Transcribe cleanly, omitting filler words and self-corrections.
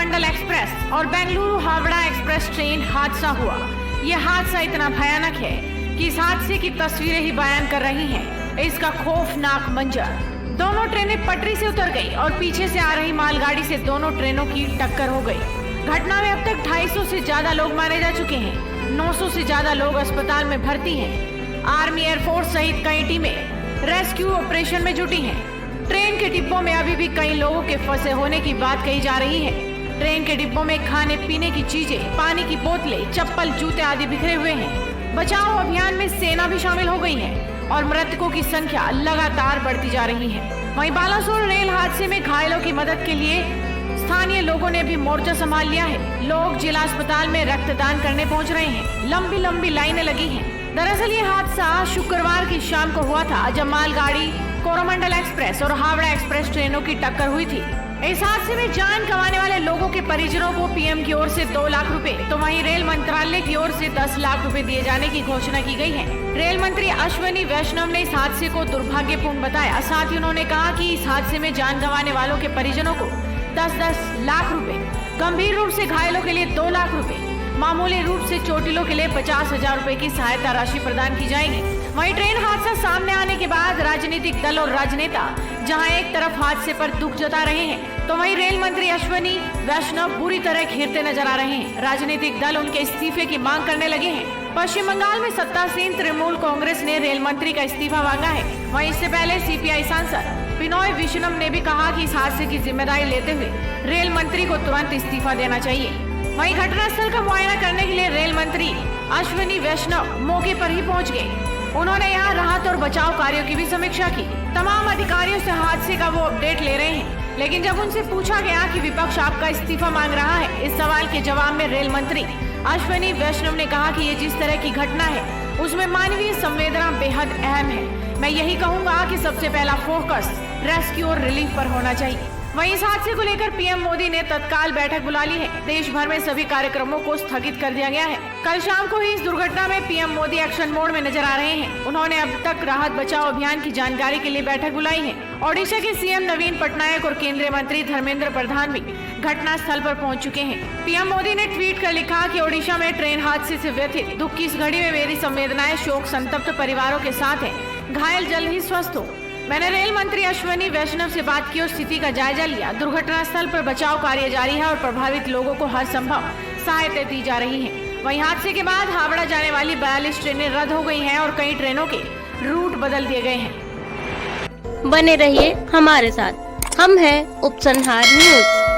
Coromandel express और Bengaluru Howrah express train हादसा हुआ। यह हादसा इतना भयानक है कि इस हादसे की तस्वीरें ही बयान कर रही हैं इसका खौफनाक मंजर। दोनों ट्रेनें पटरी से उतर गई और पीछे से आ रही मालगाड़ी से दोनों ट्रेनों की टक्कर हो गई। घटना में अब तक 250 से ज्यादा लोग मारे जा चुके हैं। 900 से ज्यादा लोग अस्पताल में भर्ती हैं। आर्मी, एयरफोर्स सहित कई टीमें रेस्क्यू ऑपरेशन में जुटी हैं। ट्रेन के डिब्बों में अभी भी कई लोगों के फंसे होने की बात कही जा रही है। ट्रेन के डिब्बों में खाने पीने की चीजें, पानी की बोतलें, चप्पल, जूते आदि बिखरे हुए हैं। बचाव अभियान में सेना भी शामिल हो गई है और मृतकों की संख्या लगातार बढ़ती जा रही है। वहीं बालासोर रेल हादसे में घायलों की मदद के लिए स्थानीय लोगों ने भी मोर्चा संभाल लिया है। लोग जिला अस्पताल में रक्तदान करने पहुंच रहे हैं। लंबी लंबी लाइनें लगी हैं। दरअसल ये हादसा शुक्रवार की शाम को हुआ था, जब मालगाड़ी कोरोमंडल एक्सप्रेस और हावड़ा एक्सप्रेस ट्रेनों की टक्कर हुई थी। इस हादसे में जान गंवाने वाले लोगों के परिजनों को पीएम की ओर से 2 लाख रुपए, तो वहीं रेल मंत्रालय की ओर से 10 लाख रुपए दिए जाने की घोषणा की गई है। रेल मंत्री अश्विनी वैष्णव ने इस हादसे को दुर्भाग्यपूर्ण बताया। साथ ही उन्होंने कहा कि इस हादसे में जान गंवाने वालों के परिजनों को 10-10 लाख रुपए, गंभीर रूप से घायलों के लिए 2 लाख रुपए, मामूली रूप से चोटिलों के लिए 50,000 रुपए की सहायता राशि प्रदान की जाएगी। वहीं ट्रेन हादसा सामने आने के बाद राजनीतिक दल और राजनेता जहां एक तरफ हादसे पर दुख जता रहे हैं, तो वहीं रेल मंत्री अश्विनी वैष्णव बुरी तरह घेरते नजर आ रहे हैं। राजनीतिक दल उनके इस्तीफे की मांग करने लगे हैं। पश्चिम बंगाल में सत्तासीन तृणमूल कांग्रेस ने रेल मंत्री का इस्तीफा मांगा है। वहीं इससे पहले सीपीआई सांसद बिनोय विश्वम ने भी कहा कि इस हादसे की जिम्मेदारी लेते हुए रेल मंत्री को तुरंत इस्तीफा देना चाहिए। वहीं घटनास्थल का मुआयना करने के लिए रेल मंत्री अश्विनी वैष्णव मौके पर ही पहुंच गए। उन्होंने यहां राहत और बचाव कार्यों की भी समीक्षा की। तमाम अधिकारियों से हादसे का वो अपडेट ले रहे हैं, लेकिन जब उनसे पूछा गया कि विपक्ष आपका इस्तीफा मांग रहा है, इस सवाल के जवाब में रेल मंत्री अश्विनी वैष्णव ने कहा कि ये जिस तरह की घटना है उसमें मानवीय संवेदना बेहद अहम है। मैं यही कहूँगा कि सबसे पहला फोकस रेस्क्यू और रिलीफ पर होना चाहिए। वहीं इस हादसे को लेकर पीएम मोदी ने तत्काल बैठक बुला ली है। देश भर में सभी कार्यक्रमों को स्थगित कर दिया गया है। कल शाम को ही इस दुर्घटना में पीएम मोदी एक्शन मोड में नजर आ रहे हैं। उन्होंने अब तक राहत बचाव अभियान की जानकारी के लिए बैठक बुलाई है। ओडिशा के सीएम नवीन पटनायक और केंद्रीय मंत्री धर्मेंद्र प्रधान भी घटना स्थल पर पहुंच चुके हैं। पीएम मोदी ने ट्वीट कर लिखा कि ओडिशा में ट्रेन हादसे से व्यथित दुख की इस घड़ी में मेरी संवेदनाएं शोक संतप्त परिवारों के साथ है। घायल जल्द ही स्वस्थ हो। मैंने रेल मंत्री अश्विनी वैष्णव से बात की और स्थिति का जायजा लिया। दुर्घटना स्थल पर बचाव कार्य जारी है और प्रभावित लोगों को हर संभव सहायता दी जा रही है। वहीं हादसे के बाद हावड़ा जाने वाली 42 ट्रेनें रद्द हो गई हैं और कई ट्रेनों के रूट बदल दिए गए हैं। बने रहिए हमारे साथ, हम हैं उपसंहार न्यूज।